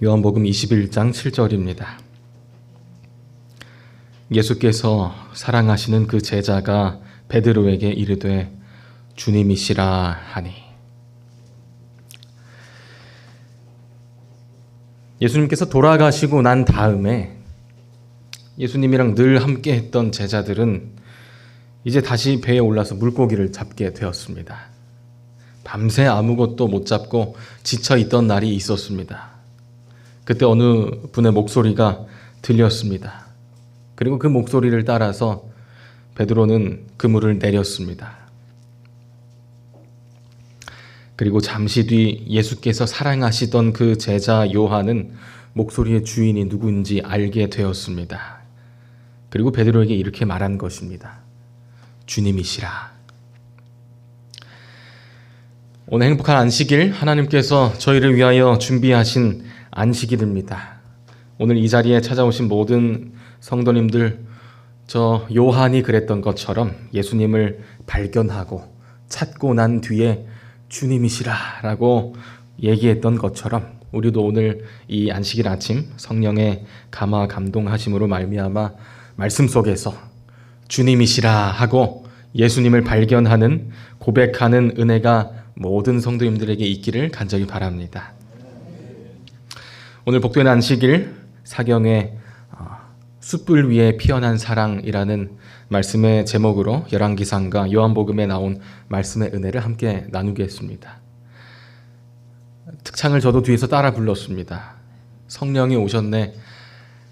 요한복음 21장 7절입니다. 예수께서 사랑하시는 그 제자가 베드로에게 이르되 주님이시라 하니. 예수님께서 돌아가시고 난 다음에 예수님이랑 늘 함께 했던 제자들은 이제 다시 배에 올라서 물고기를 잡게 되었습니다. 밤새 아무것도 못 잡고 지쳐 있던 날이 있었습니다. 그때 어느 분의 목소리가 들렸습니다. 그리고 그 목소리를 따라서 베드로는 그물을 내렸습니다. 그리고 잠시 뒤 예수께서 사랑하시던 그 제자 요한은 목소리의 주인이 누구인지 알게 되었습니다. 그리고 베드로에게 이렇게 말한 것입니다. 주님이시라. 오늘 행복한 안식일, 하나님께서 저희를 위하여 준비하신 안식일입니다. 오늘 이 자리에 찾아오신 모든 성도님들, 저 요한이 그랬던 것처럼 예수님을 발견하고 찾고 난 뒤에 주님이시라 라고 얘기했던 것처럼 우리도 오늘 이 안식일 아침 성령의 감화 감동하심으로 말미암아 말씀 속에서 주님이시라 하고 예수님을 발견하는, 고백하는 은혜가 모든 성도님들에게 있기를 간절히 바랍니다. 오늘 복되는 안식일 사경의 숯불 위에 피어난 사랑이라는 말씀의 제목으로 열왕기상과 요한복음에 나온 말씀의 은혜를 함께 나누겠습니다. 특창을 저도 뒤에서 따라 불렀습니다. 성령이 오셨네,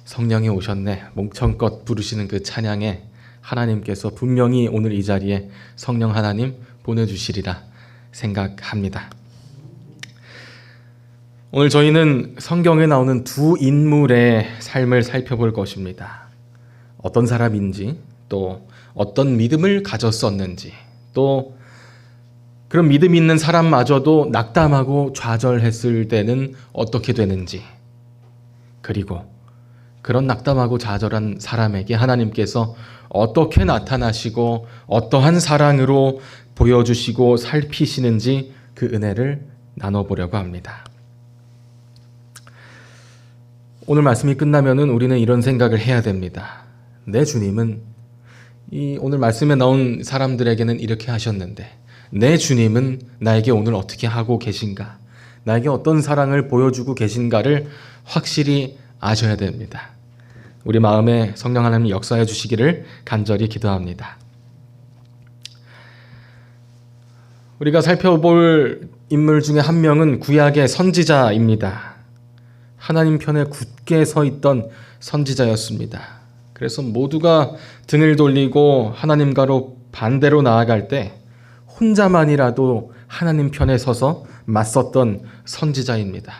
성령이 오셨네, 몽청껏 부르시는 그 찬양에 하나님께서 분명히 오늘 이 자리에 성령 하나님 보내주시리라 생각합니다. 오늘 저희는 성경에 나오는 두 인물의 삶을 살펴볼 것입니다. 어떤 사람인지, 또 어떤 믿음을 가졌었는지, 또 그런 믿음 있는 사람마저도 낙담하고 좌절했을 때는 어떻게 되는지, 그리고 그런 낙담하고 좌절한 사람에게 하나님께서 어떻게 나타나시고 어떠한 사랑으로 보여주시고 살피시는지 그 은혜를 나눠보려고 합니다. 오늘 말씀이 끝나면은 우리는 이런 생각을 해야 됩니다. 내 주님은 이 오늘 말씀에 나온 사람들에게는 이렇게 하셨는데 내 주님은 나에게 오늘 어떻게 하고 계신가, 나에게 어떤 사랑을 보여주고 계신가를 확실히 아셔야 됩니다. 우리 마음에 성령 하나님 역사해 주시기를 간절히 기도합니다. 우리가 살펴볼 인물 중에 한 명은 구약의 선지자입니다. 하나님 편에 굳게 서 있던 선지자였습니다. 그래서 모두가 등을 돌리고 하나님과로 반대로 나아갈 때 혼자만이라도 하나님 편에 서서 맞섰던 선지자입니다.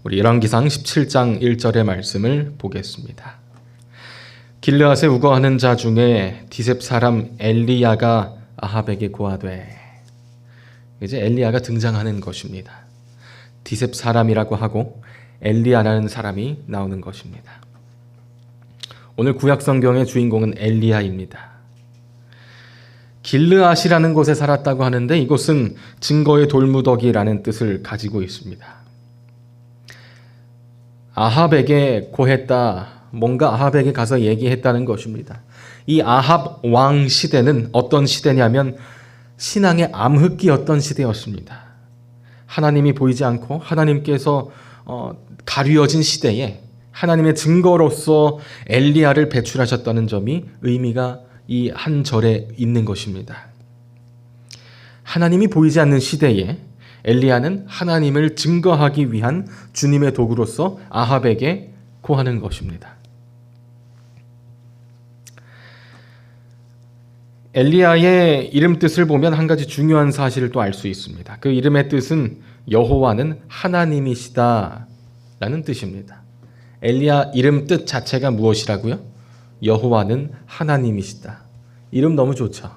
우리 열왕기상 17장 1절의 말씀을 보겠습니다. 길르앗에 우거하는 자 중에 디셉 사람 엘리야가 아합에게 고하되, 이제 엘리야가 등장하는 것입니다. 디셉 사람이라고 하고 엘리야라는 사람이 나오는 것입니다. 오늘 구약 성경의 주인공은 엘리야입니다. 길르앗이라는 곳에 살았다고 하는데 이곳은 증거의 돌무더기라는 뜻을 가지고 있습니다. 아합에게 고했다, 뭔가 아합에게 가서 얘기했다는 것입니다. 이 아합 왕 시대는 어떤 시대냐면 신앙의 암흑기였던 시대였습니다. 하나님이 보이지 않고 하나님께서 가려진 시대에 하나님의 증거로서 엘리야를 배출하셨다는 점이 의미가 이 한 절에 있는 것입니다. 하나님이 보이지 않는 시대에 엘리야는 하나님을 증거하기 위한 주님의 도구로서 아합에게 고하는 것입니다. 엘리야의 이름 뜻을 보면 한 가지 중요한 사실을 또 알 수 있습니다. 그 이름의 뜻은 여호와는 하나님이시다 라는 뜻입니다. 엘리야 이름 뜻 자체가 무엇이라고요? 여호와는 하나님이시다. 이름 너무 좋죠.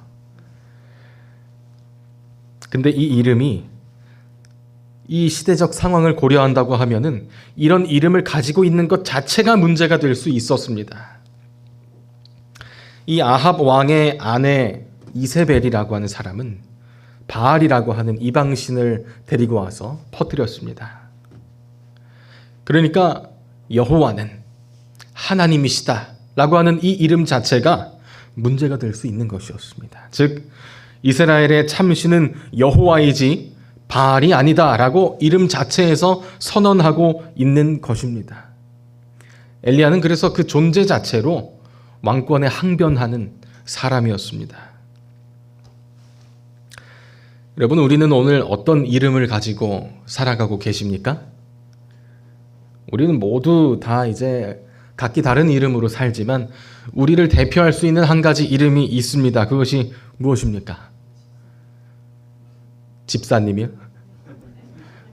근데 이 이름이 이 시대적 상황을 고려한다고 하면은 이런 이름을 가지고 있는 것 자체가 문제가 될 수 있었습니다. 이 아합 왕의 아내 이세벨이라고 하는 사람은 바알이라고 하는 이방신을 데리고 와서 퍼뜨렸습니다. 그러니까 여호와는 하나님이시다 라고 하는 이 이름 자체가 문제가 될 수 있는 것이었습니다. 즉 이스라엘의 참신은 여호와이지 바알이 아니다 라고 이름 자체에서 선언하고 있는 것입니다. 엘리야는 그래서 그 존재 자체로 왕권에 항변하는 사람이었습니다. 여러분, 우리는 오늘 어떤 이름을 가지고 살아가고 계십니까? 우리는 모두 다 이제 각기 다른 이름으로 살지만 우리를 대표할 수 있는 한 가지 이름이 있습니다. 그것이 무엇입니까? 집사님이요?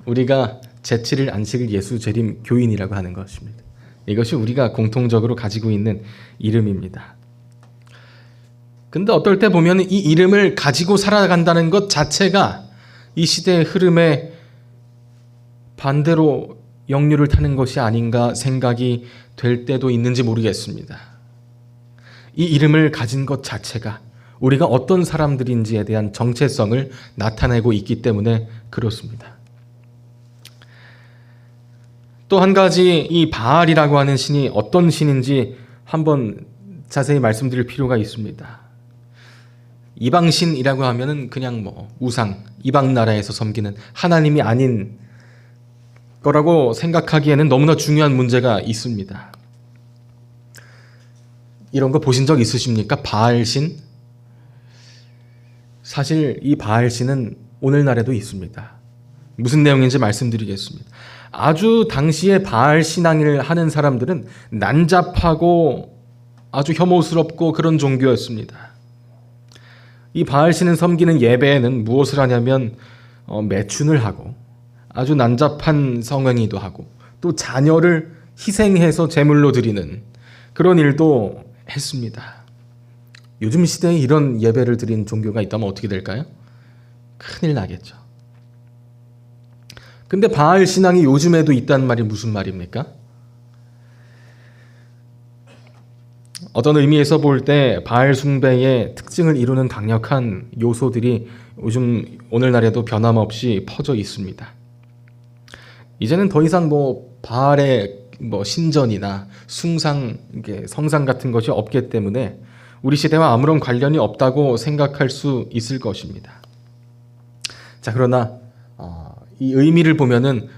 우리가 제7일 안식일 예수 재림 교인이라고 하는 것입니다. 이것이 우리가 공통적으로 가지고 있는 이름입니다. 근데 어떨 때 보면 이 이름을 가지고 살아간다는 것 자체가 이 시대의 흐름에 반대로 역류를 타는 것이 아닌가 생각이 될 때도 있는지 모르겠습니다. 이 이름을 가진 것 자체가 우리가 어떤 사람들인지에 대한 정체성을 나타내고 있기 때문에 그렇습니다. 또 한 가지 이 바알이라고 하는 신이 어떤 신인지 한번 자세히 말씀드릴 필요가 있습니다. 이방신이라고 하면은 그냥 우상, 이방 나라에서 섬기는 하나님이 아닌 거라고 생각하기에는 너무나 중요한 문제가 있습니다. 이런 거 보신 적 있으십니까? 바알신? 사실 이 바알신은 오늘날에도 있습니다. 무슨 내용인지 말씀드리겠습니다. 아주 당시에 바알 신앙을 하는 사람들은 난잡하고 아주 혐오스럽고 그런 종교였습니다. 이 바알신을 섬기는 예배에는 무엇을 하냐면 매춘을 하고 아주 난잡한 성행위도 하고 또 자녀를 희생해서 제물로 드리는 그런 일도 했습니다. 요즘 시대에 이런 예배를 드린 종교가 있다면 어떻게 될까요? 큰일 나겠죠. 근데 바알 신앙이 요즘에도 있다는 말이 무슨 말입니까? 어떤 의미에서 볼 때 바알 숭배의 특징을 이루는 강력한 요소들이 요즘 오늘날에도 변함없이 퍼져 있습니다. 이제는 더 이상 바알의 신전이나 숭상, 성상 같은 것이 없기 때문에 우리 시대와 아무런 관련이 없다고 생각할 수 있을 것입니다. 자, 그러나 이 의미를 보면은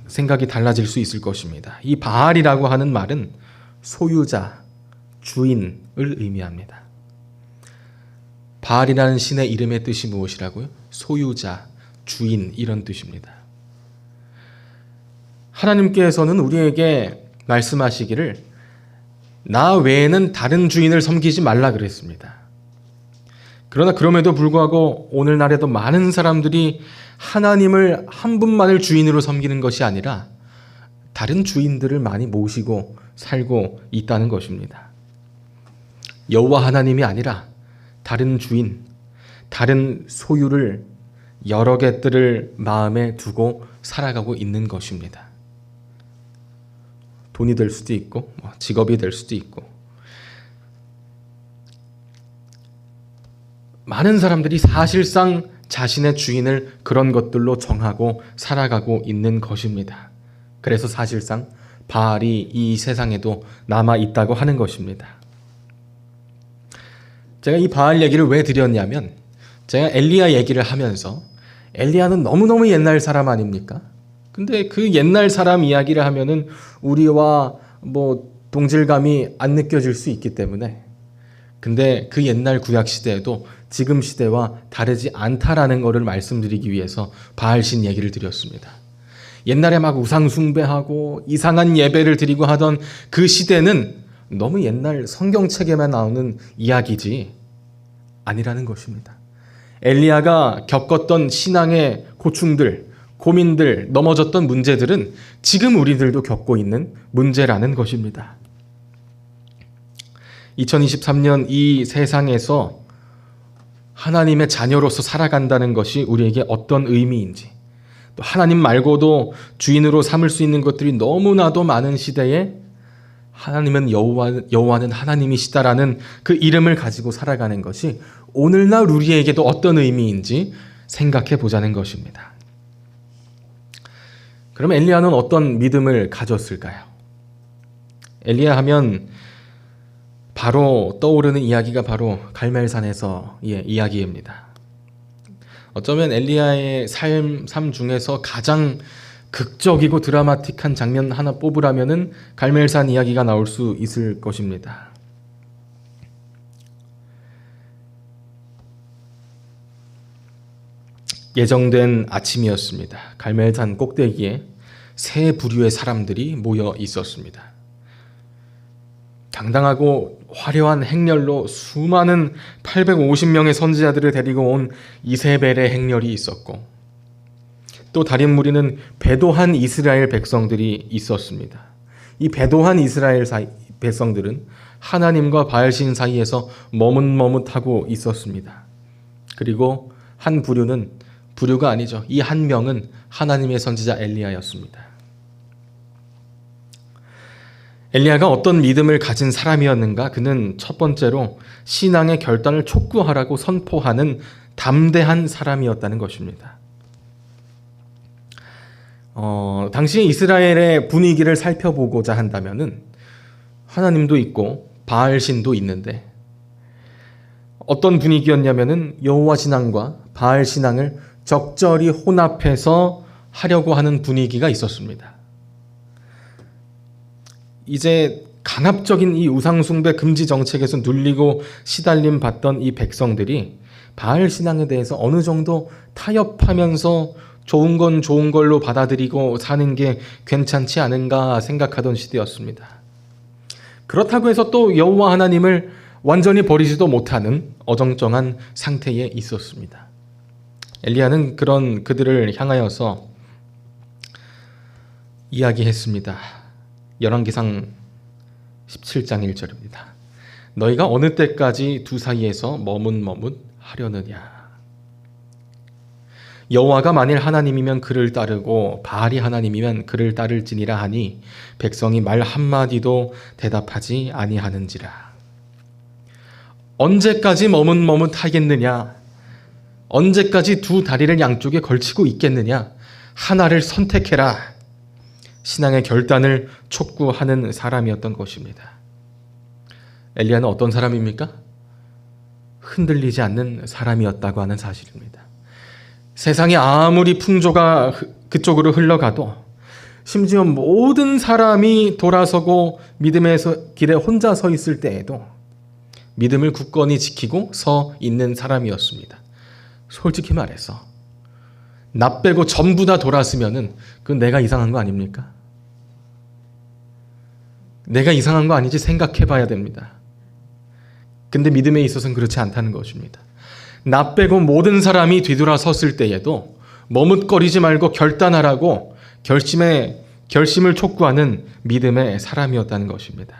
생각이 달라질 수 있을 것입니다. 이 바알이라고 하는 말은 소유자, 주인을 의미합니다. 바알이라는 신의 이름의 뜻이 무엇이라고요? 소유자, 주인 이런 뜻입니다. 하나님께서는 우리에게 말씀하시기를 나 외에는 다른 주인을 섬기지 말라 그랬습니다. 그러나 그럼에도 불구하고 오늘날에도 많은 사람들이 하나님을 한 분만을 주인으로 섬기는 것이 아니라 다른 주인들을 많이 모시고 살고 있다는 것입니다. 여호와 하나님이 아니라 다른 주인, 다른 소유를 여러 개들을 마음에 두고 살아가고 있는 것입니다. 돈이 될 수도 있고 직업이 될 수도 있고 많은 사람들이 사실상 자신의 주인을 그런 것들로 정하고 살아가고 있는 것입니다. 그래서 사실상 바알이 이 세상에도 남아 있다고 하는 것입니다. 제가 이 바알 얘기를 왜 드렸냐면 제가 엘리야 얘기를 하면서 엘리야는 너무너무 옛날 사람 아닙니까? 근데 그 옛날 사람 이야기를 하면은 우리와 동질감이 안 느껴질 수 있기 때문에 근데 그 옛날 구약 시대에도 지금 시대와 다르지 않다라는 것을 말씀드리기 위해서 바알신 얘기를 드렸습니다. 옛날에 막 우상 숭배하고 이상한 예배를 드리고 하던 그 시대는 너무 옛날 성경책에만 나오는 이야기지 아니라는 것입니다. 엘리야가 겪었던 신앙의 고충들, 고민들, 넘어졌던 문제들은 지금 우리들도 겪고 있는 문제라는 것입니다. 2023년 이 세상에서 하나님의 자녀로서 살아간다는 것이 우리에게 어떤 의미인지 또 하나님 말고도 주인으로 삼을 수 있는 것들이 너무나도 많은 시대에 하나님은 여호와는 하나님이시다라는 그 이름을 가지고 살아가는 것이 오늘날 우리에게도 어떤 의미인지 생각해 보자는 것입니다. 그럼 엘리야는 어떤 믿음을 가졌을까요? 엘리야 하면 바로 떠오르는 이야기가 바로 갈멜산에서의 이야기입니다. 어쩌면 엘리야의 삶 중에서 가장 극적이고 드라마틱한 장면 하나 뽑으라면은 갈멜산 이야기가 나올 수 있을 것입니다. 예정된 아침이었습니다. 갈멜산 꼭대기에 세 부류의 사람들이 모여 있었습니다. 당당하고 화려한 행렬로 수많은 850명의 선지자들을 데리고 온 이세벨의 행렬이 있었고, 또 다른 무리는 배도한 이스라엘 백성들이 있었습니다. 이 배도한 이스라엘 백성들은 하나님과 바알신 사이에서 머뭇머뭇하고 있었습니다. 그리고 한 부류가 아니죠. 이 한 명은 하나님의 선지자 엘리야였습니다. 엘리야가 어떤 믿음을 가진 사람이었는가? 그는 첫 번째로 신앙의 결단을 촉구하라고 선포하는 담대한 사람이었다는 것입니다. 당시 이스라엘의 분위기를 살펴보고자 한다면은 하나님도 있고 바알신도 있는데, 어떤 분위기였냐면은 여호와 신앙과 바알 신앙을 적절히 혼합해서 하려고 하는 분위기가 있었습니다. 이제 강압적인 이 우상숭배 금지 정책에서 눌리고 시달림 받던 이 백성들이 바알 신앙에 대해서 어느 정도 타협하면서 좋은 건 좋은 걸로 받아들이고 사는 게 괜찮지 않은가 생각하던 시대였습니다. 그렇다고 해서 또 여호와 하나님을 완전히 버리지도 못하는 어정쩡한 상태에 있었습니다. 엘리야는 그런 그들을 향하여서 이야기했습니다. 열왕기상 17장 1절입니다. 너희가 어느 때까지 두 사이에서 머뭇머뭇하려느냐. 여호와가 만일 하나님이면 그를 따르고 바알이 하나님이면 그를 따를지니라 하니 백성이 말 한마디도 대답하지 아니하는지라. 언제까지 머뭇머뭇하겠느냐? 언제까지 두 다리를 양쪽에 걸치고 있겠느냐? 하나를 선택해라. 신앙의 결단을 촉구하는 사람이었던 것입니다. 엘리야는 어떤 사람입니까? 흔들리지 않는 사람이었다고 하는 사실입니다. 세상에 아무리 풍조가 그쪽으로 흘러가도, 심지어 모든 사람이 돌아서고 믿음의 길에 혼자 서 있을 때에도 믿음을 굳건히 지키고 서 있는 사람이었습니다. 솔직히 말해서 나 빼고 전부 다 돌았으면은 그건 내가 이상한 거 아닙니까? 내가 이상한 거 아니지 생각해 봐야 됩니다. 근데 믿음에 있어서는 그렇지 않다는 것입니다. 나 빼고 모든 사람이 뒤돌아섰을 때에도 머뭇거리지 말고 결단하라고 결심을 촉구하는 믿음의 사람이었다는 것입니다.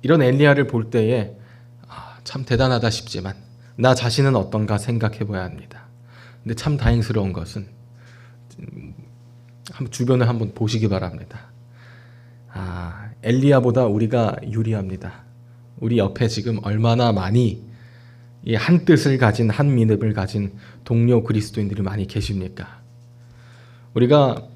이런 엘리야를 볼 때에 참 대단하다 싶지만 나 자신은 어떤가 생각해 봐야 합니다. 근데 참 다행스러운 것은 주변을 한번 보시기 바랍니다. 엘리야보다 우리가 유리합니다. 우리 옆에 지금 얼마나 많이 이 한 뜻을 가진, 한 믿음을 가진 동료 그리스도인들이 많이 계십니까? 우리가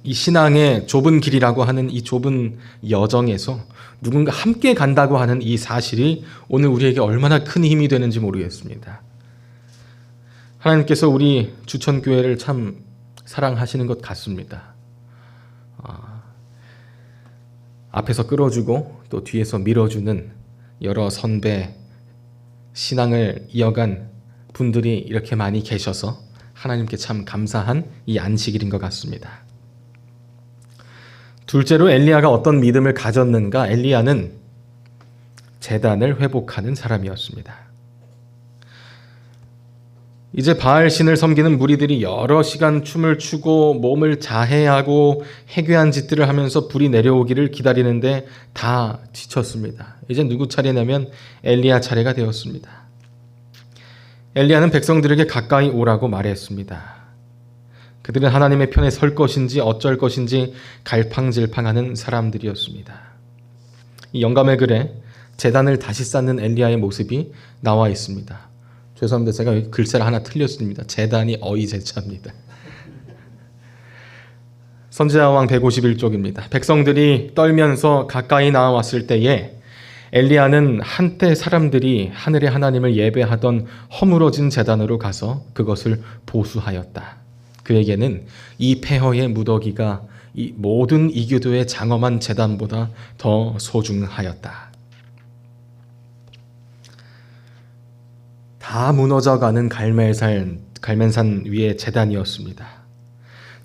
이 신앙의 좁은 길이라고 하는 이 좁은 여정에서 누군가 함께 간다고 하는 이 사실이 오늘 우리에게 얼마나 큰 힘이 되는지 모르겠습니다. 하나님께서 우리 주천교회를 참 사랑하시는 것 같습니다. 앞에서 끌어주고 또 뒤에서 밀어주는 여러 선배, 신앙을 이어간 분들이 이렇게 많이 계셔서 하나님께 참 감사한 이 안식일인 것 같습니다. 둘째로 엘리야가 어떤 믿음을 가졌는가? 엘리야는 제단을 회복하는 사람이었습니다. 이제 바알 신을 섬기는 무리들이 여러 시간 춤을 추고 몸을 자해하고 해괴한 짓들을 하면서 불이 내려오기를 기다리는데 다 지쳤습니다. 이제 누구 차례냐면 엘리야 차례가 되었습니다. 엘리야는 백성들에게 가까이 오라고 말했습니다. 그들은 하나님의 편에 설 것인지 어쩔 것인지 갈팡질팡하는 사람들이었습니다. 이 영감의 글에 제단을 다시 쌓는 엘리야의 모습이 나와 있습니다. 죄송합니다. 제가 여기 글자를 하나 틀렸습니다. 제단이 어이제자입니다. 선지자왕 151쪽입니다. 백성들이 떨면서 가까이 나와왔을 때에 엘리야는 한때 사람들이 하늘의 하나님을 예배하던 허물어진 제단으로 가서 그것을 보수하였다. 그에게는 이 폐허의 무더기가 이 모든 이교도의 장엄한 제단보다 더 소중하였다. 다 무너져가는 갈멜산 위의 제단이었습니다.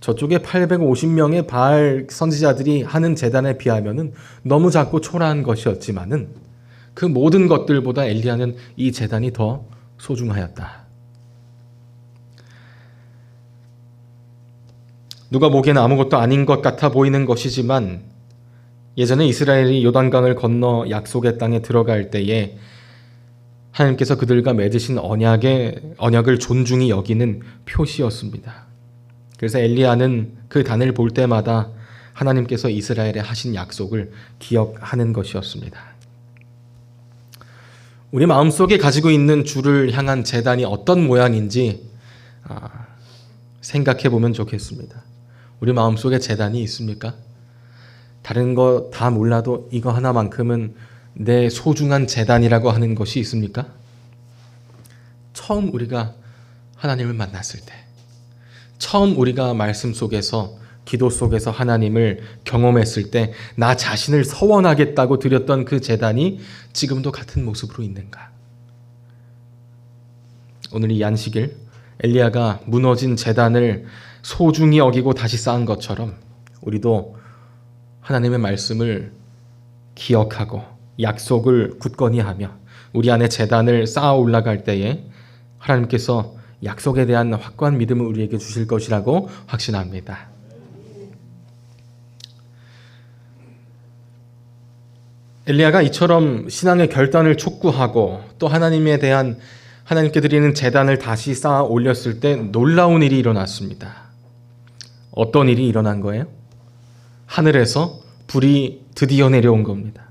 저쪽에 850명의 바알 선지자들이 하는 제단에 비하면 너무 작고 초라한 것이었지만은 그 모든 것들보다 엘리야는 이 제단이 더 소중하였다. 누가 보기에는 아무것도 아닌 것 같아 보이는 것이지만 예전에 이스라엘이 요단강을 건너 약속의 땅에 들어갈 때에 하나님께서 그들과 맺으신 언약을 존중히 여기는 표시였습니다. 그래서 엘리야는 그 단을 볼 때마다 하나님께서 이스라엘에 하신 약속을 기억하는 것이었습니다. 우리 마음속에 가지고 있는 주를 향한 제단이 어떤 모양인지 생각해 보면 좋겠습니다. 우리 마음속에 제단이 있습니까? 다른 거 다 몰라도 이거 하나만큼은 내 소중한 제단이라고 하는 것이 있습니까? 처음 우리가 하나님을 만났을 때, 처음 우리가 말씀 속에서 기도 속에서 하나님을 경험했을 때 나 자신을 서원하겠다고 드렸던 그 제단이 지금도 같은 모습으로 있는가? 오늘 이 안식일 엘리야가 무너진 제단을 소중히 여기고 다시 쌓은 것처럼 우리도 하나님의 말씀을 기억하고 약속을 굳건히 하며 우리 안에 제단을 쌓아 올라갈 때에 하나님께서 약속에 대한 확고한 믿음을 우리에게 주실 것이라고 확신합니다. 엘리야가 이처럼 신앙의 결단을 촉구하고 또 하나님께 드리는 제단을 다시 쌓아 올렸을 때 놀라운 일이 일어났습니다. 어떤 일이 일어난 거예요? 하늘에서 불이 드디어 내려온 겁니다.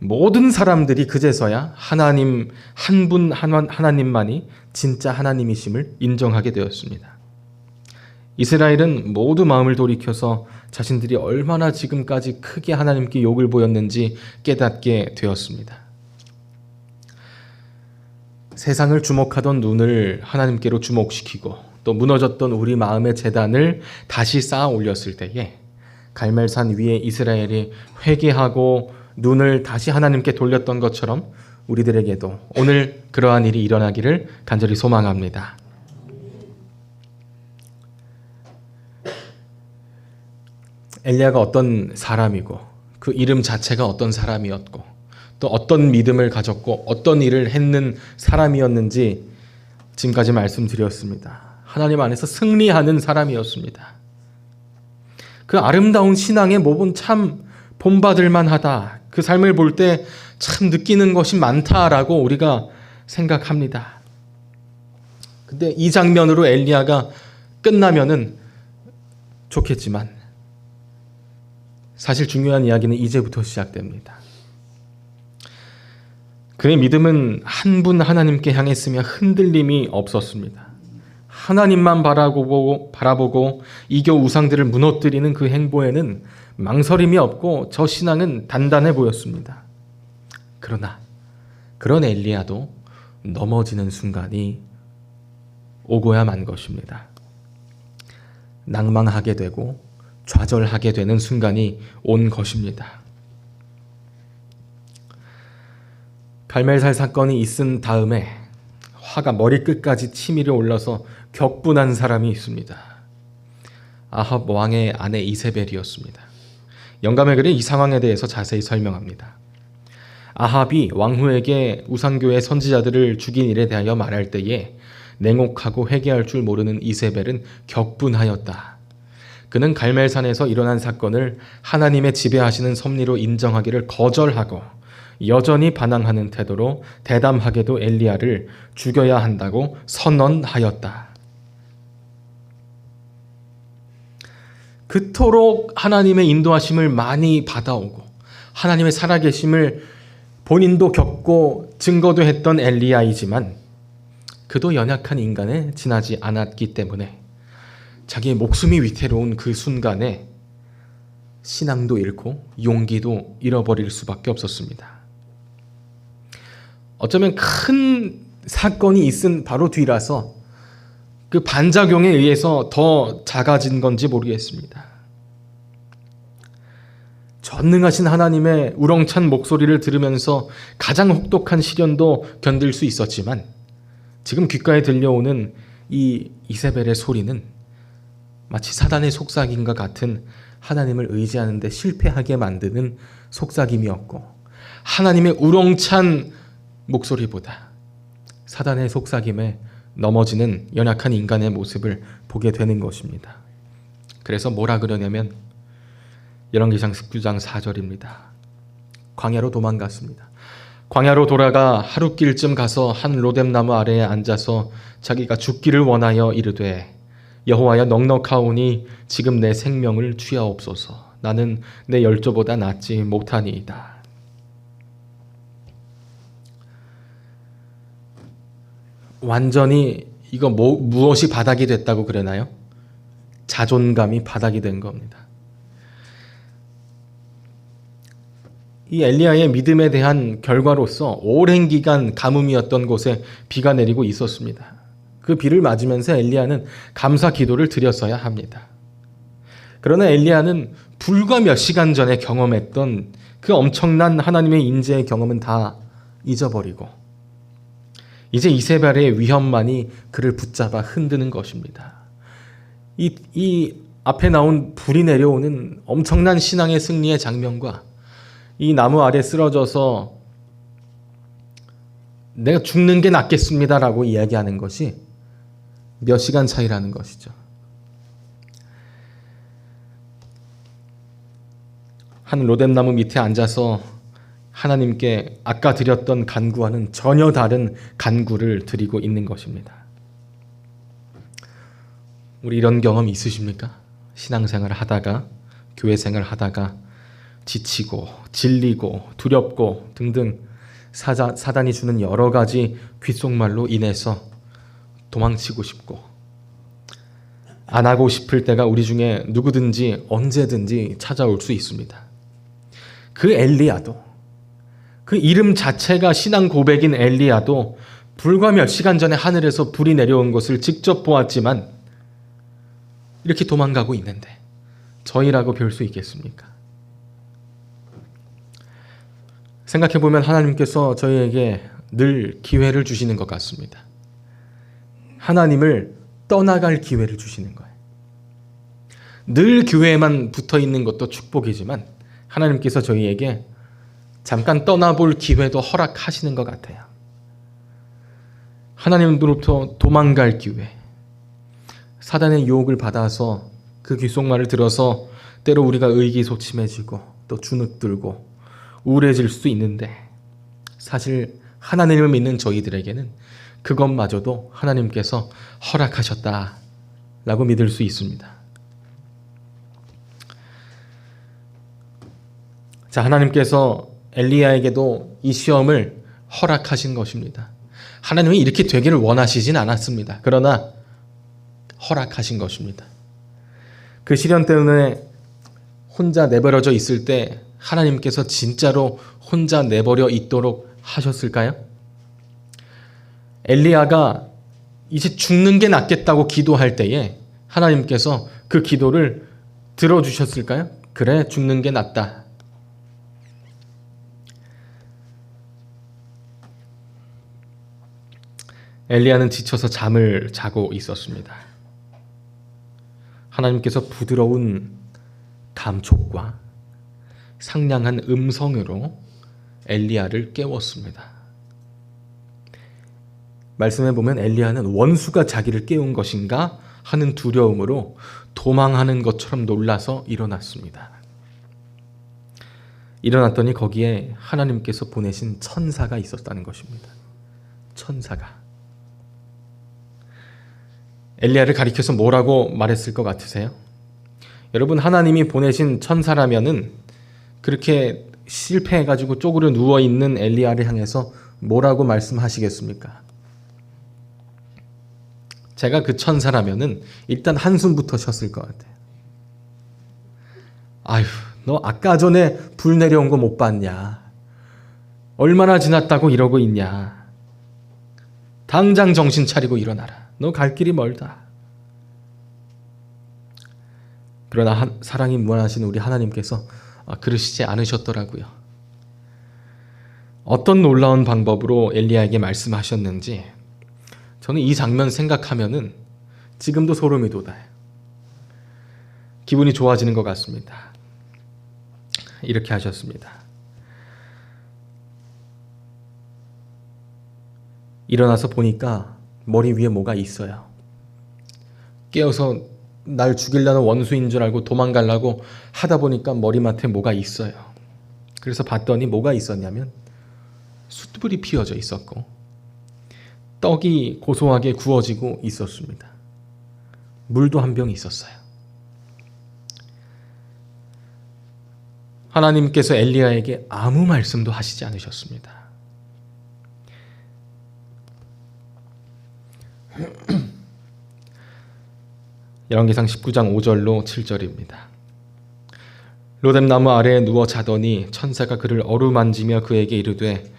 모든 사람들이 그제서야 하나님 하나님만이 진짜 하나님이심을 인정하게 되었습니다. 이스라엘은 모두 마음을 돌이켜서 자신들이 얼마나 지금까지 크게 하나님께 욕을 보였는지 깨닫게 되었습니다. 세상을 주목하던 눈을 하나님께로 주목시키고 또 무너졌던 우리 마음의 제단을 다시 쌓아 올렸을 때에 갈멜산 위에 이스라엘이 회개하고 눈을 다시 하나님께 돌렸던 것처럼 우리들에게도 오늘 그러한 일이 일어나기를 간절히 소망합니다. 엘리야가 어떤 사람이고 그 이름 자체가 어떤 사람이었고 또 어떤 믿음을 가졌고 어떤 일을 했는 사람이었는지 지금까지 말씀드렸습니다. 하나님 안에서 승리하는 사람이었습니다. 그 아름다운 신앙의 모범 참 본받을 만하다. 그 삶을 볼 때 참 느끼는 것이 많다라고 우리가 생각합니다. 근데 이 장면으로 엘리야가 끝나면은 좋겠지만 사실 중요한 이야기는 이제부터 시작됩니다. 그의 믿음은 한 분 하나님께 향했으며 흔들림이 없었습니다. 하나님만 바라보고 이겨 우상들을 무너뜨리는 그 행보에는 망설임이 없고 저 신앙은 단단해 보였습니다. 그러나 그런 엘리야도 넘어지는 순간이 오고야 만 것입니다. 낭망하게 되고 좌절하게 되는 순간이 온 것입니다. 갈멜산 사건이 있은 다음에 화가 머리끝까지 치밀어 올라서 격분한 사람이 있습니다. 아합 왕의 아내 이세벨이었습니다. 영감의 글에 이 상황에 대해서 자세히 설명합니다. 아합이 왕후에게 우상교의 선지자들을 죽인 일에 대하여 말할 때에 냉혹하고 회개할 줄 모르는 이세벨은 격분하였다. 그는 갈멜산에서 일어난 사건을 하나님의 지배하시는 섭리로 인정하기를 거절하고 여전히 반항하는 태도로 대담하게도 엘리야를 죽여야 한다고 선언하였다. 그토록 하나님의 인도하심을 많이 받아오고 하나님의 살아계심을 본인도 겪고 증거도 했던 엘리야이지만 그도 연약한 인간에 지나지 않았기 때문에 자기의 목숨이 위태로운 그 순간에 신앙도 잃고 용기도 잃어버릴 수밖에 없었습니다. 어쩌면 큰 사건이 있은 바로 뒤라서 그 반작용에 의해서 더 작아진 건지 모르겠습니다. 전능하신 하나님의 우렁찬 목소리를 들으면서 가장 혹독한 시련도 견딜 수 있었지만 지금 귓가에 들려오는 이 이세벨의 소리는 마치 사단의 속삭임과 같은 하나님을 의지하는 데 실패하게 만드는 속삭임이었고, 하나님의 우렁찬 목소리보다 사단의 속삭임에 넘어지는 연약한 인간의 모습을 보게 되는 것입니다. 그래서 뭐라 그러냐면 열왕기상 19장 4절입니다. 광야로 도망갔습니다. 광야로 돌아가 하룻길쯤 가서 한 로뎀나무 아래에 앉아서 자기가 죽기를 원하여 이르되 여호와여, 넉넉하오니 지금 내 생명을 취하옵소서. 나는 내 열조보다 낫지 못하니이다. 완전히 이거 무엇이 바닥이 됐다고 그러나요? 자존감이 바닥이 된 겁니다. 이 엘리야의 믿음에 대한 결과로서 오랜 기간 가뭄이었던 곳에 비가 내리고 있었습니다. 그 비를 맞으면서 엘리야는 감사 기도를 드렸어야 합니다. 그러나 엘리야는 불과 몇 시간 전에 경험했던 그 엄청난 하나님의 인재의 경험은 다 잊어버리고 이제 이세벨의 위험만이 그를 붙잡아 흔드는 것입니다. 이 앞에 나온 불이 내려오는 엄청난 신앙의 승리의 장면과 이 나무 아래 쓰러져서 내가 죽는 게 낫겠습니다라고 이야기하는 것이 몇 시간 차이라는 것이죠. 한 로뎀나무 밑에 앉아서 하나님께 아까 드렸던 간구와는 전혀 다른 간구를 드리고 있는 것입니다. 우리 이런 경험 있으십니까? 신앙생활을 하다가, 교회생활을 하다가 지치고 질리고 두렵고 등등 사단이 주는 여러 가지 귓속말로 인해서 도망치고 싶고 안 하고 싶을 때가 우리 중에 누구든지 언제든지 찾아올 수 있습니다. 그 엘리야도, 그 이름 자체가 신앙 고백인 엘리야도 불과 몇 시간 전에 하늘에서 불이 내려온 것을 직접 보았지만 이렇게 도망가고 있는데 저희라고 별 수 있겠습니까? 생각해보면 하나님께서 저희에게 늘 기회를 주시는 것 같습니다. 하나님을 떠나갈 기회를 주시는 거예요. 늘 교회에만 붙어 있는 것도 축복이지만 하나님께서 저희에게 잠깐 떠나볼 기회도 허락하시는 것 같아요. 하나님으로부터 도망갈 기회, 사단의 유혹을 받아서 그 귓속말을 들어서 때로 우리가 의기소침해지고 또 주눅들고 우울해질 수도 있는데 사실 하나님을 믿는 저희들에게는 그것마저도 하나님께서 허락하셨다라고 믿을 수 있습니다. 자, 하나님께서 엘리야에게도 이 시험을 허락하신 것입니다. 하나님이 이렇게 되기를 원하시진 않았습니다. 그러나 허락하신 것입니다. 그 시련 때문에 혼자 내버려져 있을 때 하나님께서 진짜로 혼자 내버려 있도록 하셨을까요? 엘리야가 이제 죽는 게 낫겠다고 기도할 때에 하나님께서 그 기도를 들어주셨을까요? 그래, 죽는 게 낫다. 엘리야는 지쳐서 잠을 자고 있었습니다. 하나님께서 부드러운 감촉과 상냥한 음성으로 엘리야를 깨웠습니다. 말씀해 보면 엘리야는 원수가 자기를 깨운 것인가 하는 두려움으로 도망하는 것처럼 놀라서 일어났습니다. 일어났더니 거기에 하나님께서 보내신 천사가 있었다는 것입니다. 천사가. 엘리야를 가리켜서 뭐라고 말했을 것 같으세요? 여러분, 하나님이 보내신 천사라면은 그렇게 실패해가지고 쪼그려 누워있는 엘리야를 향해서 뭐라고 말씀하시겠습니까? 제가 그 천사라면은 일단 한숨부터 쉬었을 것 같아요. 아휴, 너 아까 전에 불 내려온 거 못 봤냐? 얼마나 지났다고 이러고 있냐? 당장 정신 차리고 일어나라. 너 갈 길이 멀다. 그러나 사랑이 무한하신 우리 하나님께서 그러시지 않으셨더라고요. 어떤 놀라운 방법으로 엘리야에게 말씀하셨는지 저는 이 장면 생각하면은 지금도 소름이 돋아요. 기분이 좋아지는 것 같습니다. 이렇게 하셨습니다. 일어나서 보니까 머리 위에 뭐가 있어요. 깨어서 날 죽이려는 원수인 줄 알고 도망가려고 하다 보니까 머리맡에 뭐가 있어요. 그래서 봤더니 뭐가 있었냐면 숯불이 피어져 있었고 떡이 고소하게 구워지고 있었습니다. 물도 한 병 있었어요. 하나님께서 엘리야에게 아무 말씀도 하시지 않으셨습니다. 열왕기상 19장 5절로 7절입니다. 로뎀나무 아래에 누워 자더니 천사가 그를 어루만지며 그에게 이르되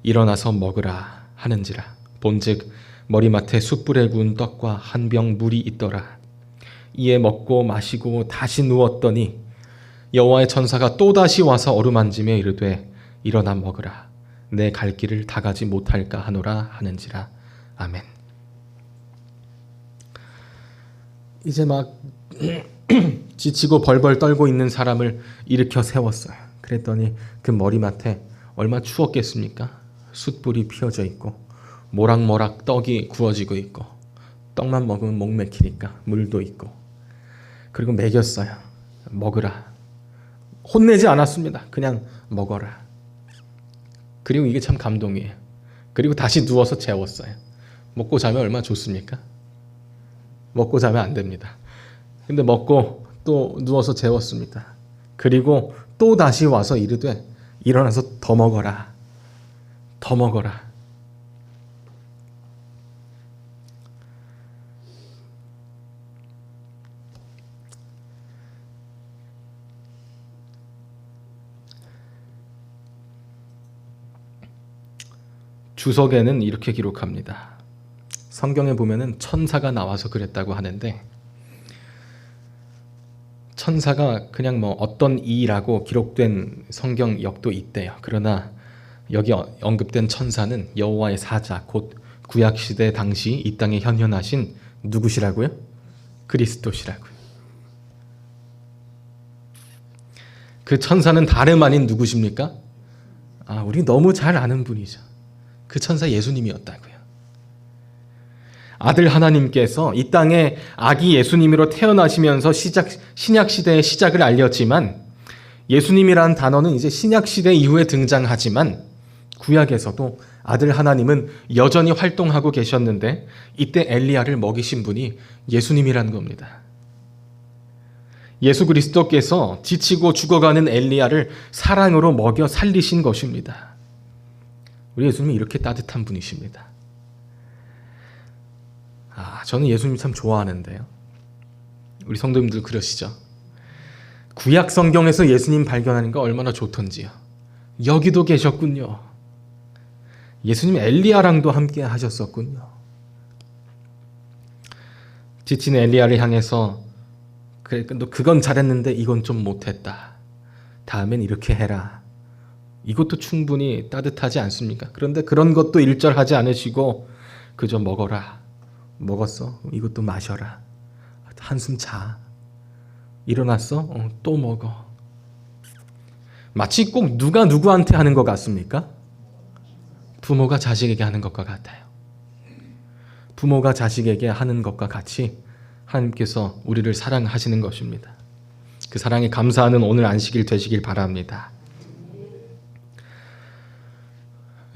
일어나서 먹으라 하는지라. 본즉 머리맡에 숯불에 구운 떡과 한 병 물이 있더라. 이에 먹고 마시고 다시 누웠더니 여호와의 천사가 또다시 와서 어루만지며 이르되 일어나 먹으라. 내 갈 길을 다 가지 못할까 하노라 하는지라. 아멘. 이제 막 지치고 벌벌 떨고 있는 사람을 일으켜 세웠어요. 그랬더니 그 머리맡에 얼마 추웠겠습니까? 숯불이 피어져 있고 모락모락 떡이 구워지고 있고 떡만 먹으면 목 맥히니까 물도 있고 그리고 먹였어요. 먹으라. 혼내지 않았습니다. 그냥 먹어라. 그리고 이게 참 감동이에요. 그리고 다시 누워서 재웠어요. 먹고 자면 얼마나 좋습니까? 먹고 자면 안 됩니다. 근데 먹고 또 누워서 재웠습니다. 그리고 또 다시 와서 이르되 일어나서 더 먹어라. 더 먹어라. 주석에는 이렇게 기록합니다. 성경에 보면은 천사가 나와서 그랬다고 하는데 천사가 그냥 뭐 어떤 이라고 기록된 성경역도 있대요. 그러나 여기 언급된 천사는 여호와의 사자 곧 구약시대 당시 이 땅에 현현하신 누구시라고요? 그리스도시라고요. 그 천사는 다름 아닌 누구십니까? 우리 너무 잘 아는 분이죠. 그 천사 예수님이었다고요. 아들 하나님께서 이 땅에 아기 예수님으로 태어나시면서 신약시대의 시작을 알렸지만 예수님이라는 단어는 이제 신약시대 이후에 등장하지만 구약에서도 아들 하나님은 여전히 활동하고 계셨는데 이때 엘리야를 먹이신 분이 예수님이라는 겁니다. 예수 그리스도께서 지치고 죽어가는 엘리야를 사랑으로 먹여 살리신 것입니다. 우리 예수님은 이렇게 따뜻한 분이십니다. 저는 예수님 참 좋아하는데요. 우리 성도님들 그러시죠? 구약 성경에서 예수님 발견하는 거 얼마나 좋던지요. 여기도 계셨군요. 예수님 엘리야랑도 함께 하셨었군요. 지친 엘리야를 향해서 그래, 그건 잘했는데 이건 좀 못했다. 다음엔 이렇게 해라. 이것도 충분히 따뜻하지 않습니까? 그런데 그런 것도 일절하지 않으시고 그저 먹어라. 먹었어? 이것도 마셔라. 한숨 자. 일어났어? 또 먹어. 마치 꼭 누가 누구한테 하는 것 같습니까? 부모가 자식에게 하는 것과 같아요. 부모가 자식에게 하는 것과 같이 하나님께서 우리를 사랑하시는 것입니다. 그 사랑에 감사하는 오늘 안식일 되시길 바랍니다.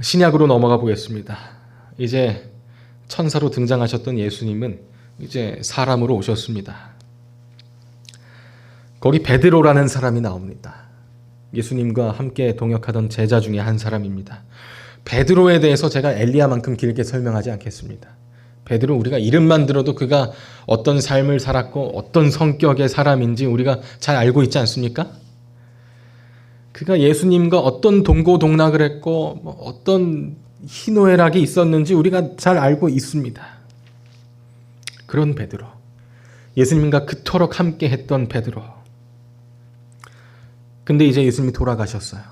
신약으로 넘어가 보겠습니다. 이제 천사로 등장하셨던 예수님은 이제 사람으로 오셨습니다. 거기 베드로라는 사람이 나옵니다. 예수님과 함께 동역하던 제자 중에 한 사람입니다. 베드로에 대해서 제가 엘리야만큼 길게 설명하지 않겠습니다. 베드로 우리가 이름만 들어도 그가 어떤 삶을 살았고 어떤 성격의 사람인지 우리가 잘 알고 있지 않습니까? 그가 예수님과 어떤 동고동락을 했고 어떤 희노애락이 있었는지 우리가 잘 알고 있습니다. 그런 베드로, 예수님과 그토록 함께 했던 베드로. 근데 이제 예수님이 돌아가셨어요.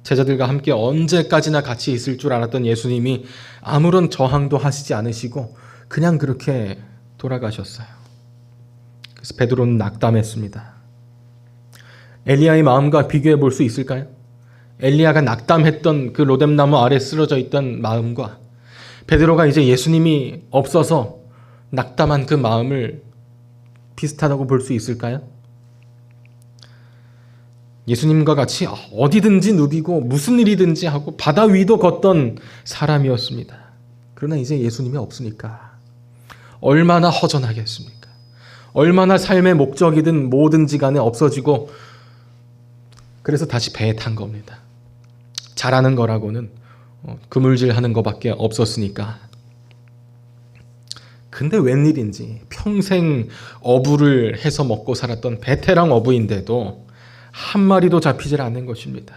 제자들과 함께 언제까지나 같이 있을 줄 알았던 예수님이 아무런 저항도 하시지 않으시고 그냥 그렇게 돌아가셨어요. 그래서 베드로는 낙담했습니다. 엘리야의 마음과 비교해 볼 수 있을까요? 엘리야가 낙담했던 그 로뎀나무 아래 쓰러져 있던 마음과 베드로가 이제 예수님이 없어서 낙담한 그 마음을 비슷하다고 볼 수 있을까요? 예수님과 같이 어디든지 누비고 무슨 일이든지 하고 바다 위도 걷던 사람이었습니다. 그러나 이제 예수님이 없으니까 얼마나 허전하겠습니까? 얼마나 삶의 목적이든 뭐든지 간에 없어지고, 그래서 다시 배에 탄 겁니다. 잘하는 거라고는 그물질하는 거밖에 없었으니까. 근데 웬일인지 평생 어부를 해서 먹고 살았던 베테랑 어부인데도 한 마리도 잡히질 않는 것입니다.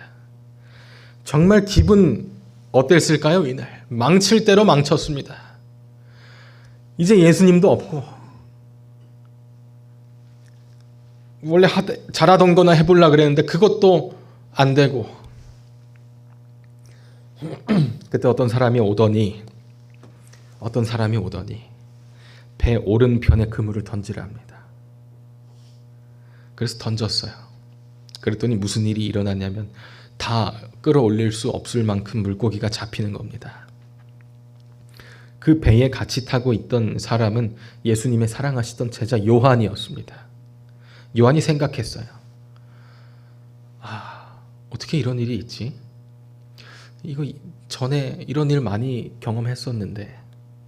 정말 기분 어땠을까요? 이날 망칠 대로 망쳤습니다. 이제 예수님도 없고 원래 잘하던 거나 해보려고 그랬는데 그것도 안 되고 그때 어떤 사람이 오더니 배 오른편에 그물을 던지라 합니다. 그래서 던졌어요. 그랬더니 무슨 일이 일어났냐면 다 끌어올릴 수 없을 만큼 물고기가 잡히는 겁니다. 그 배에 같이 타고 있던 사람은 예수님의 사랑하시던 제자 요한이었습니다. 요한이 생각했어요. 어떻게 이런 일이 있지? 이거 전에 이런 일 많이 경험했었는데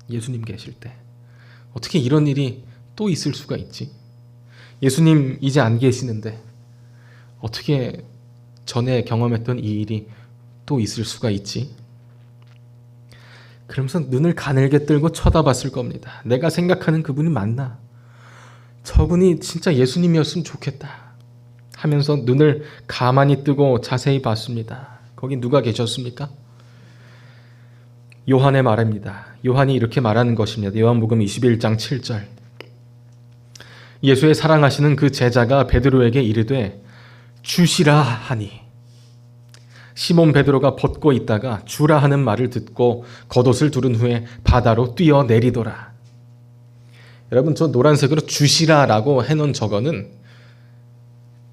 예수님 계실 때 어떻게 이런 일이 또 있을 수가 있지? 예수님 이제 안 계시는데 어떻게 전에 경험했던 이 일이 또 있을 수가 있지? 그러면서 눈을 가늘게 뜨고 쳐다봤을 겁니다. 내가 생각하는 그분이 맞나? 저분이 진짜 예수님이었으면 좋겠다 하면서 눈을 가만히 뜨고 자세히 봤습니다. 거기 누가 계셨습니까? 요한의 말입니다. 요한이 이렇게 말하는 것입니다. 요한복음 21장 7절. 예수의 사랑하시는 그 제자가 베드로에게 이르되 주시라 하니 시몬 베드로가 벗고 있다가 주라 하는 말을 듣고 겉옷을 두른 후에 바다로 뛰어내리더라. 여러분, 저 노란색으로 주시라라고 해놓은 저거는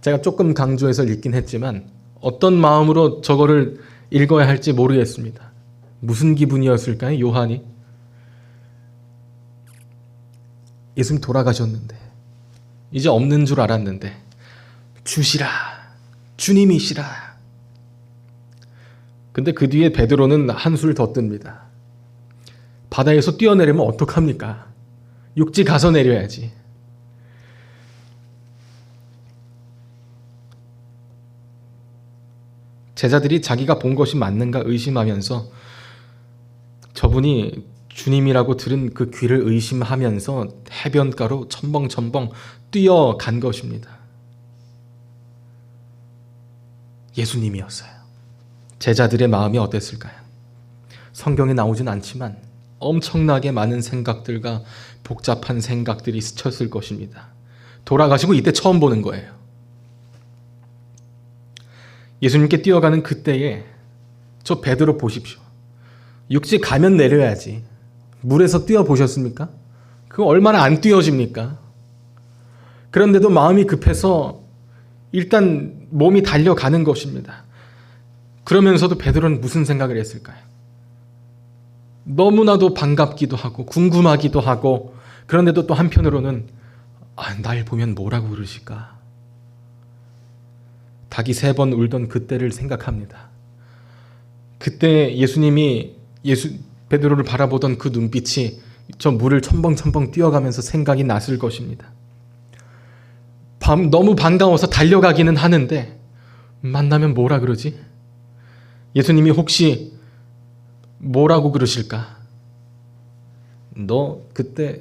제가 조금 강조해서 읽긴 했지만 어떤 마음으로 저거를 읽어야 할지 모르겠습니다. 무슨 기분이었을까요? 요한이 예수님 돌아가셨는데 이제 없는 줄 알았는데 주시라, 주님이시라. 근데 그 뒤에 베드로는 한술 더 뜹니다. 바다에서 뛰어내리면 어떡합니까? 육지 가서 내려야지. 제자들이 자기가 본 것이 맞는가 의심하면서 저분이 주님이라고 들은 그 귀를 의심하면서 해변가로 첨벙첨벙 뛰어간 것입니다. 예수님이었어요. 제자들의 마음이 어땠을까요? 성경에 나오진 않지만 엄청나게 많은 생각들과 복잡한 생각들이 스쳤을 것입니다. 돌아가시고 이때 처음 보는 거예요. 예수님께 뛰어가는 그때에 저 베드로 보십시오. 육지 가면 내려야지. 물에서 뛰어보셨습니까? 그거 얼마나 안 뛰어집니까? 그런데도 마음이 급해서 일단 몸이 달려가는 것입니다. 그러면서도 베드로는 무슨 생각을 했을까요? 너무나도 반갑기도 하고 궁금하기도 하고, 그런데도 또 한편으로는 날 보면 뭐라고 그러실까? 닭이 3번 울던 그때를 생각합니다. 그때 예수님이 베드로를 바라보던 그 눈빛이 저 물을 첨벙첨벙 뛰어가면서 생각이 났을 것입니다. 너무 반가워서 달려가기는 하는데 만나면 뭐라 그러지? 예수님이 혹시 뭐라고 그러실까? 너 그때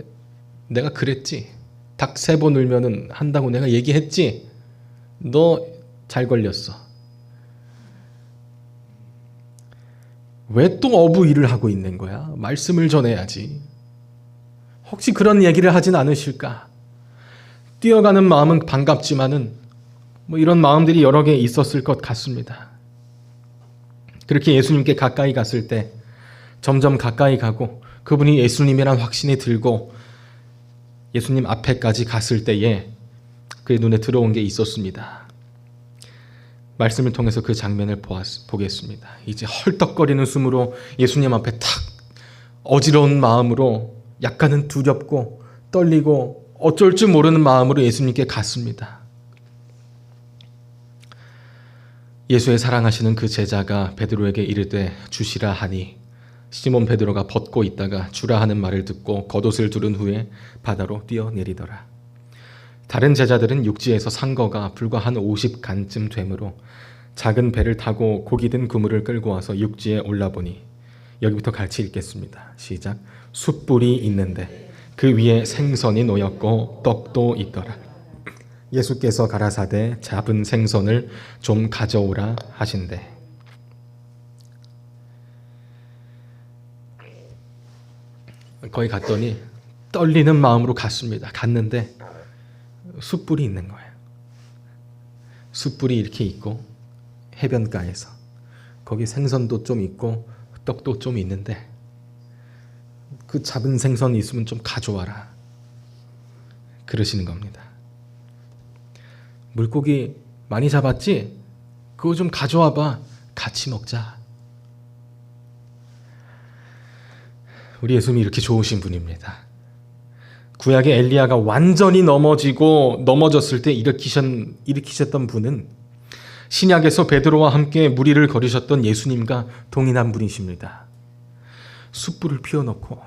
내가 그랬지. 닭 3번 울면은 한다고 내가 얘기했지. 너 잘 걸렸어. 왜 또 어부 일을 하고 있는 거야? 말씀을 전해야지. 혹시 그런 얘기를 하진 않으실까? 뛰어가는 마음은 반갑지만은 이런 마음들이 여러 개 있었을 것 같습니다. 그렇게 예수님께 가까이 갔을 때 점점 가까이 가고 그분이 예수님이란 확신이 들고 예수님 앞에까지 갔을 때에 그의 눈에 들어온 게 있었습니다. 말씀을 통해서 그 장면을 보겠습니다. 이제 헐떡거리는 숨으로 예수님 앞에 탁 어지러운 마음으로 약간은 두렵고 떨리고 어쩔 줄 모르는 마음으로 예수님께 갔습니다. 예수의 사랑하시는 그 제자가 베드로에게 이르되 주시라 하니 시몬 베드로가 벗고 있다가 주라 하는 말을 듣고 겉옷을 두른 후에 바다로 뛰어내리더라. 다른 제자들은 육지에서 산 거가 불과 한 50간쯤 되므로 작은 배를 타고 고기 든 그물을 끌고 와서 육지에 올라보니 여기부터 같이 읽겠습니다. 시작. 숯불이 있는데 그 위에 생선이 놓였고 떡도 있더라. 예수께서 가라사대 잡은 생선을 좀 가져오라 하신대. 거기 갔더니 떨리는 마음으로 갔습니다. 갔는데 숯불이 있는 거예요. 숯불이 이렇게 있고 해변가에서 거기 생선도 좀 있고 떡도 좀 있는데 그 잡은 생선이 있으면 좀 가져와라 그러시는 겁니다. 물고기 많이 잡았지? 그거 좀 가져와봐. 같이 먹자. 우리 예수님이 이렇게 좋으신 분입니다. 구약의 엘리야가 완전히 넘어졌을 때 일으키셨던 분은 신약에서 베드로와 함께 무리를 거리셨던 예수님과 동일한 분이십니다. 숯불을 피워놓고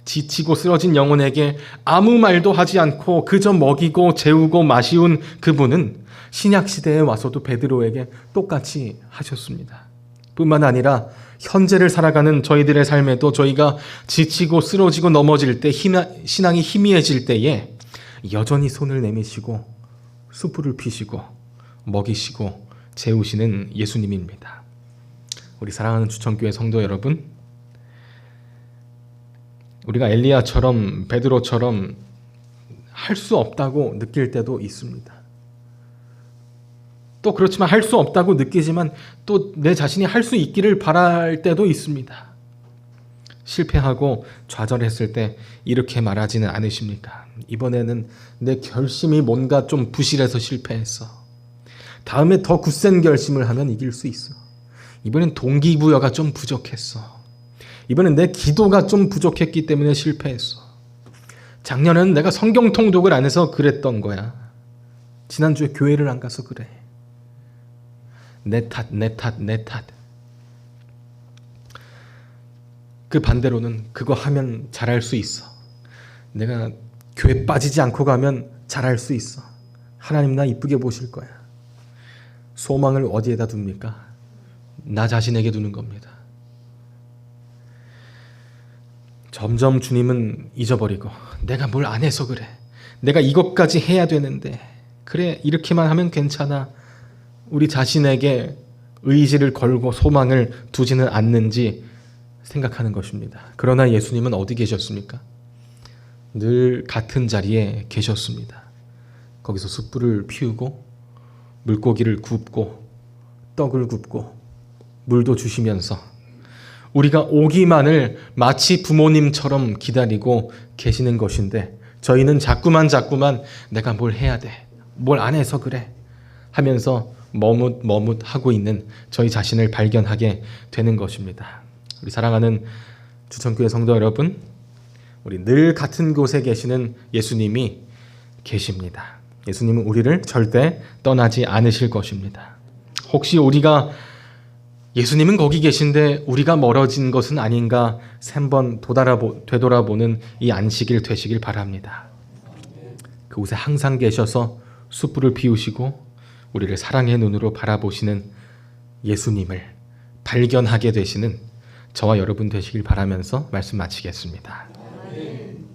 지치고 쓰러진 영혼에게 아무 말도 하지 않고 그저 먹이고 재우고 마시운 그분은 신약시대에 와서도 베드로에게 똑같이 하셨습니다. 뿐만 아니라 현재를 살아가는 저희들의 삶에도 저희가 지치고 쓰러지고 넘어질 때 신앙이 희미해질 때에 여전히 손을 내미시고 숯불을 피시고 먹이시고 재우시는 예수님입니다. 우리 사랑하는 주천교회 성도 여러분, 우리가 엘리야처럼 베드로처럼 할 수 없다고 느낄 때도 있습니다. 또 그렇지만 할 수 없다고 느끼지만 또 내 자신이 할 수 있기를 바랄 때도 있습니다. 실패하고 좌절했을 때 이렇게 말하지는 않으십니까? 이번에는 내 결심이 뭔가 좀 부실해서 실패했어. 다음에 더 굳센 결심을 하면 이길 수 있어. 이번엔 동기부여가 좀 부족했어. 이번엔 내 기도가 좀 부족했기 때문에 실패했어. 작년에는 내가 성경 통독을 안 해서 그랬던 거야. 지난주에 교회를 안 가서 그래. 내 탓. 그 반대로는 그거 하면 잘할 수 있어. 내가 교회 빠지지 않고 가면 잘할 수 있어. 하나님 나 이쁘게 보실 거야. 소망을 어디에다 둡니까? 나 자신에게 두는 겁니다. 점점 주님은 잊어버리고 내가 뭘 안 해서 그래. 내가 이것까지 해야 되는데 그래 이렇게만 하면 괜찮아. 우리 자신에게 의지를 걸고 소망을 두지는 않는지 생각하는 것입니다. 그러나 예수님은 어디 계셨습니까? 늘 같은 자리에 계셨습니다. 거기서 숯불을 피우고 물고기를 굽고 떡을 굽고 물도 주시면서 우리가 오기만을 마치 부모님처럼 기다리고 계시는 것인데 저희는 자꾸만 내가 뭘 해야 돼. 뭘 안 해서 그래. 하면서 머뭇하고 있는 저희 자신을 발견하게 되는 것입니다. 우리 사랑하는 주천교회 성도 여러분, 우리 늘 같은 곳에 계시는 예수님이 계십니다. 예수님은 우리를 절대 떠나지 않으실 것입니다. 혹시 우리가 예수님은 거기 계신데 우리가 멀어진 것은 아닌가 3번 되돌아보는 이 안식일 되시길 바랍니다. 그곳에 항상 계셔서 숯불을 피우시고 우리를 사랑의 눈으로 바라보시는 예수님을 발견하게 되시는 저와 여러분 되시길 바라면서 말씀 마치겠습니다. 나는